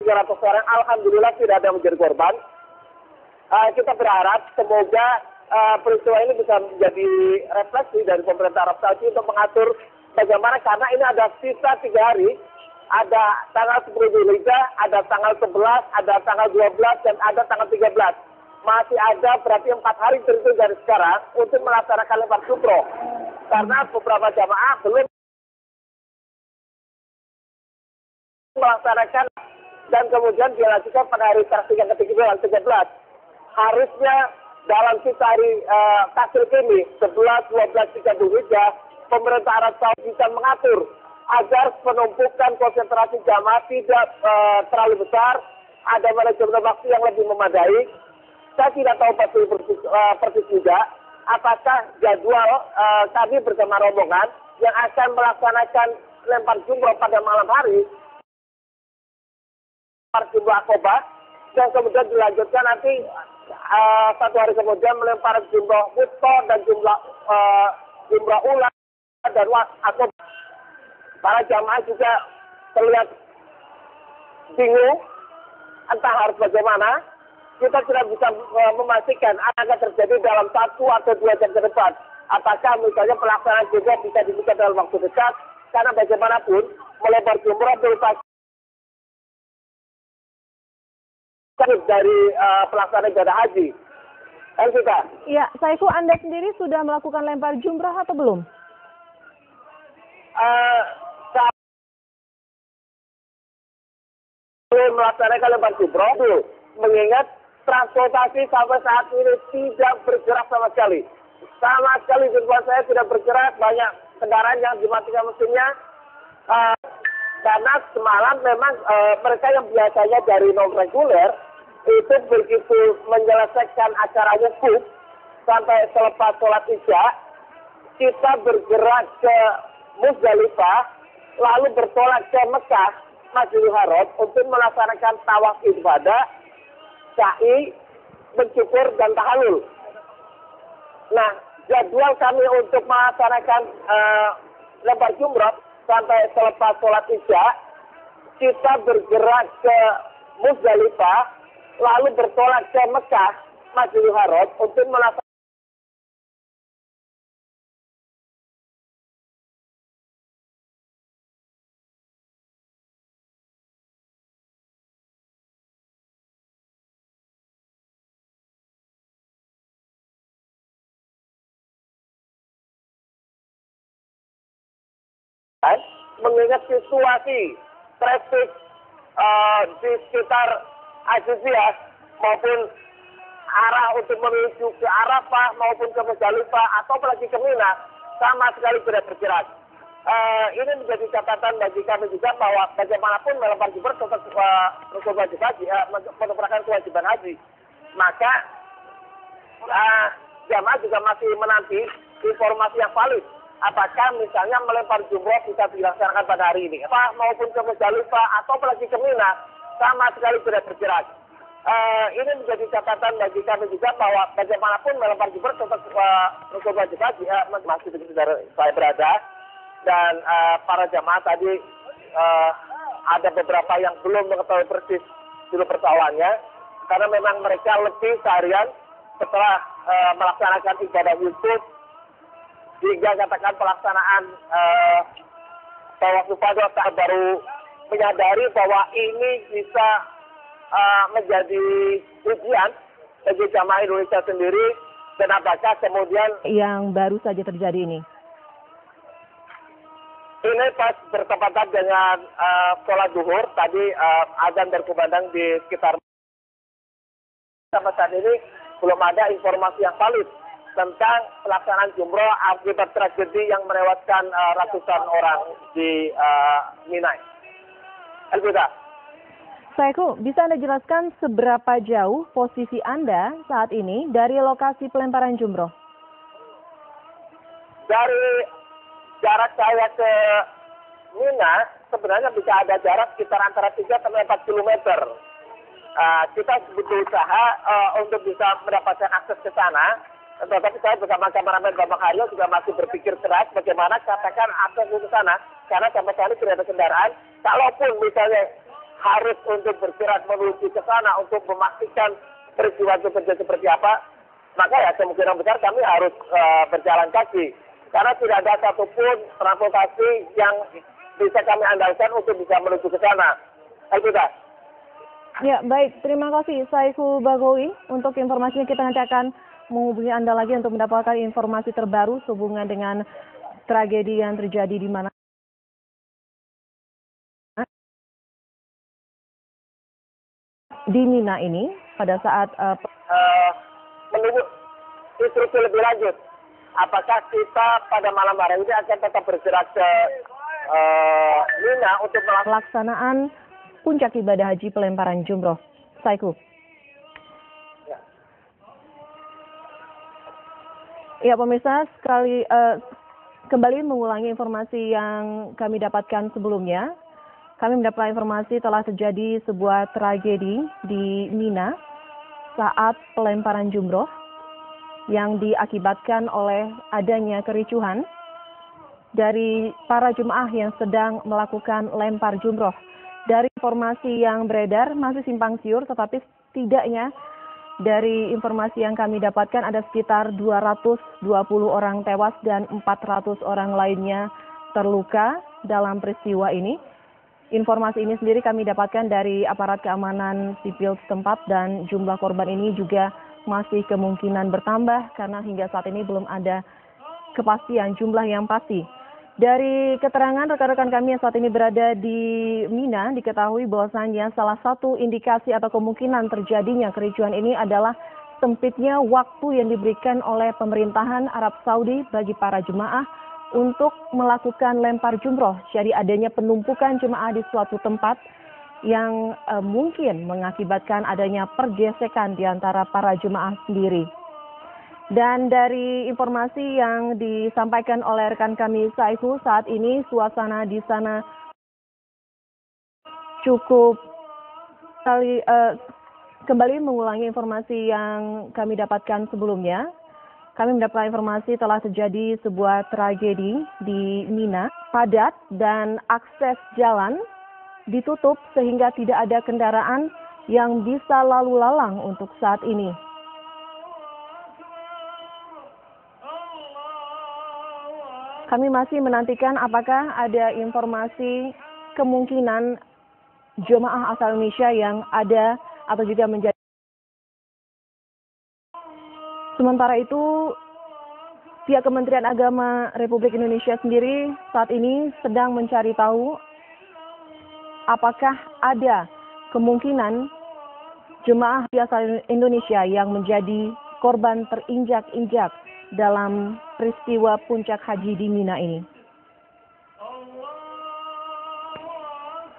300 orang, alhamdulillah tidak ada yang menjadi korban. Kita berharap semoga peristiwa ini bisa menjadi refleksi dari pemerintah Arab Saudi untuk mengatur bagaimana, karena ini ada sisa 3 hari, ada tanggal 10 Dzulhijjah, ada tanggal 11, ada tanggal 12, dan ada tanggal 13. Masih ada berarti 4 hari terhitung dari sekarang untuk melaksanakan lempar jumroh. Karena beberapa jamaah belum melaksanakan dan kemudian dilanjutkan pada hari yang ke-13. Harusnya dalam sisa hari tasyrik ini 11, 12, 13 Dzulhijjah, pemerintah Arab Saudi bisa mengatur agar penumpukan konsentrasi jamaah tidak terlalu besar, ada manajemen waktu yang lebih memadai. Saya tidak tahu persis juga apakah jadwal kami bersama rombongan yang akan melaksanakan lempar jumroh pada malam hari, lempar jumroh Aqobah, dan kemudian dilanjutkan nanti 1 hari kemudian melempar jumroh Wusta dan jumroh Ula dan Aqobah. Para jamaah juga terlihat bingung entah harus bagaimana. Kita tidak bisa memastikan akan terjadi dalam 1 atau 2 jam ke depan. Apakah misalnya pelaksanaan juga bisa dibuka dalam waktu dekat, karena bagaimanapun melempar jumroh merupakan dari pelaksanaan ibadah haji. Kita. Ya, Saiku, Anda sendiri sudah melakukan lempar jumroh atau belum? Belum melaksanakan lempar jumroh, mengingat transportasi sampai saat ini tidak bergerak sama sekali. Sama sekali jumlah saya tidak bergerak, banyak kendaraan yang dimatikan mesinnya. Karena semalam memang mereka yang biasanya dari non-reguler itu begitu menyelesaikan acara wukuf sampai selepas sholat isya, kita bergerak ke Muzdalifah, lalu bertolak ke Mekah, Masjidil Haram untuk melaksanakan tawaf ibadah, sa'i, mensyukur, dan tahalul. Nah, jadwal kami untuk melaksanakan lempar jumroh sampai selepas sholat isya, kita bergerak ke Muzdalifah, lalu bertolak ke Mekah, Masjidil Haram untuk melaksanakan mengingat situasi traffic di sekitar Ajiziyah maupun arah untuk menuju ke Arafah maupun ke Muzdalifah atau apalagi ke Mina sama sekali tidak bergerak. Ini menjadi catatan bagi kami juga bahwa bagaimanapun melempar jumroh tetap merupakan kewajiban haji. Maka jamaah juga masih menanti informasi yang valid. Apakah misalnya melempar jumroh bisa dilaksanakan pada hari ini, maupun ke Muzdalifah atau apalagi ke Mina sama sekali tidak bergerak. Ini menjadi catatan bagi kami juga bahwa bagaimanapun melempar jumroh tetap wajib haji. Masih di sekitar saya berada, dan para jamaah tadi ada beberapa yang belum mengetahui persis dulu persoalannya, karena memang mereka lebih seharian setelah melaksanakan ibadah wukuf hingga katakan pelaksanaan tawaf ifadah, baru menyadari bahwa ini bisa menjadi ujian bagi jamaah Indonesia sendiri, dan apakah kemudian yang baru saja terjadi ini pas bertepatan dengan sholat zuhur tadi, azan berkumandang di sekitar. Sampai saat ini belum ada informasi yang valid tentang pelaksanaan jumroh akibat tragedi yang menewaskan ratusan orang di Mina. Elvira. Saiku, bisa Anda jelaskan seberapa jauh posisi Anda saat ini dari lokasi pelemparan jumroh? Dari jarak saya ke Mina, sebenarnya bisa ada jarak sekitar antara 3 sampai 4 kilometer. Kita berusaha untuk bisa mendapatkan akses ke sana. Tetapi saya bersama kameramen Bambang Haryo juga masih berpikir keras bagaimana katakan akses ke sana, karena sampai saat ini tidak ada kendaraan. Kalaupun misalnya harus untuk bergerak menuju ke sana untuk memastikan peristiwa itu terjadi seperti apa, maka ya kemungkinan besar kami harus berjalan kaki. Karena tidak ada satupun transportasi yang bisa kami andalkan untuk bisa menuju ke sana. Elvira. Ya, baik. Terima kasih Saiku Bagowi. Untuk informasinya kita nanti akan menghubungi Anda lagi untuk mendapatkan informasi terbaru sehubungan dengan tragedi yang terjadi di mana. Di Mina ini pada saat menunggu instruksi lebih lanjut. Apakah kita pada malam hari ini akan tetap bergerak ke Mina untuk pelaksanaan puncak ibadah haji pelemparan jumroh. Saiku. Ya pemirsa, kembali mengulangi informasi yang kami dapatkan sebelumnya. Kami mendapat informasi telah terjadi sebuah tragedi di Mina saat pelemparan jumroh yang diakibatkan oleh adanya kericuhan dari para jemaah yang sedang melakukan lempar jumroh. Dari informasi yang beredar masih simpang siur, tetapi setidaknya dari informasi yang kami dapatkan ada sekitar 220 orang tewas dan 400 orang lainnya terluka dalam peristiwa ini. Informasi ini sendiri kami dapatkan dari aparat keamanan sipil setempat dan jumlah korban ini juga masih kemungkinan bertambah karena hingga saat ini belum ada kepastian jumlah yang pasti. Dari keterangan rekan-rekan kami yang saat ini berada di Mina, diketahui bahwasannya salah satu indikasi atau kemungkinan terjadinya kericuhan ini adalah sempitnya waktu yang diberikan oleh pemerintahan Arab Saudi bagi para jemaah untuk melakukan lempar jumroh. Jadi adanya penumpukan jemaah di suatu tempat yang mungkin mengakibatkan adanya pergesekan di antara para jemaah sendiri. Dan dari informasi yang disampaikan oleh rekan kami Saiku, saat ini suasana di sana cukup kembali mengulangi informasi yang kami dapatkan sebelumnya. Kami mendapat informasi telah terjadi sebuah tragedi di Mina, padat dan akses jalan ditutup sehingga tidak ada kendaraan yang bisa lalu lalang untuk saat ini. Kami masih menantikan apakah ada informasi kemungkinan jemaah asal Indonesia yang ada atau juga menjadi. Sementara itu, pihak Kementerian Agama Republik Indonesia sendiri saat ini sedang mencari tahu apakah ada kemungkinan jemaah asal Indonesia yang menjadi korban terinjak-injak dalam peristiwa puncak haji di Mina ini.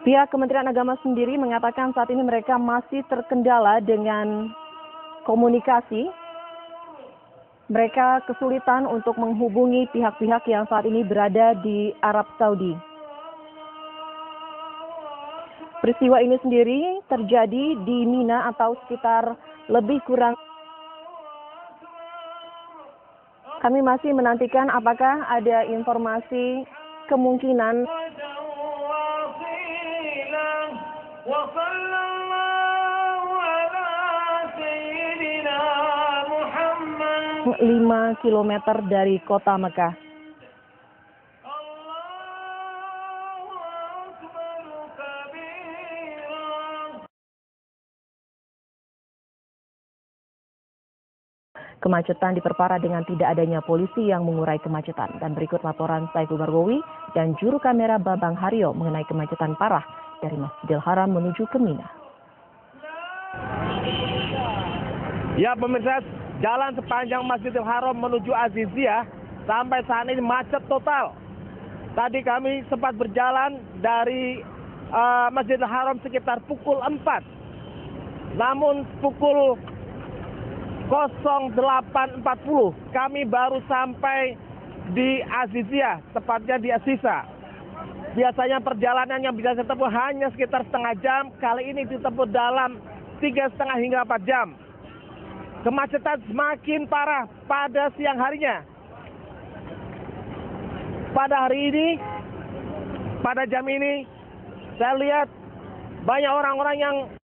Pihak Kementerian Agama sendiri mengatakan saat ini mereka masih terkendala dengan komunikasi. Mereka kesulitan untuk menghubungi pihak-pihak yang saat ini berada di Arab Saudi. Peristiwa ini sendiri terjadi di Mina atau sekitar lebih kurang. Kami masih menantikan apakah ada informasi kemungkinan lima kilometer dari kota Mekah. Kemacetan diperparah dengan tidak adanya polisi yang mengurai kemacetan. Dan berikut laporan Saiku Bagowi dan juru kamera Babang Haryo mengenai kemacetan parah dari Masjidil Haram menuju ke Mina. Ya pemirsa, jalan sepanjang Masjidil Haram menuju Aziziyah sampai saat ini macet total. Tadi kami sempat berjalan dari Masjidil Haram sekitar pukul 4. Namun pukul 08.40 kami baru sampai di Aziziyah, tepatnya di Asisa. Biasanya perjalanan yang bisa ditempuh hanya sekitar setengah jam, kali ini ditempuh dalam 3,5 hingga 4 jam. Kemacetan semakin parah pada siang harinya. Pada hari ini, pada jam ini, saya lihat banyak orang-orang yang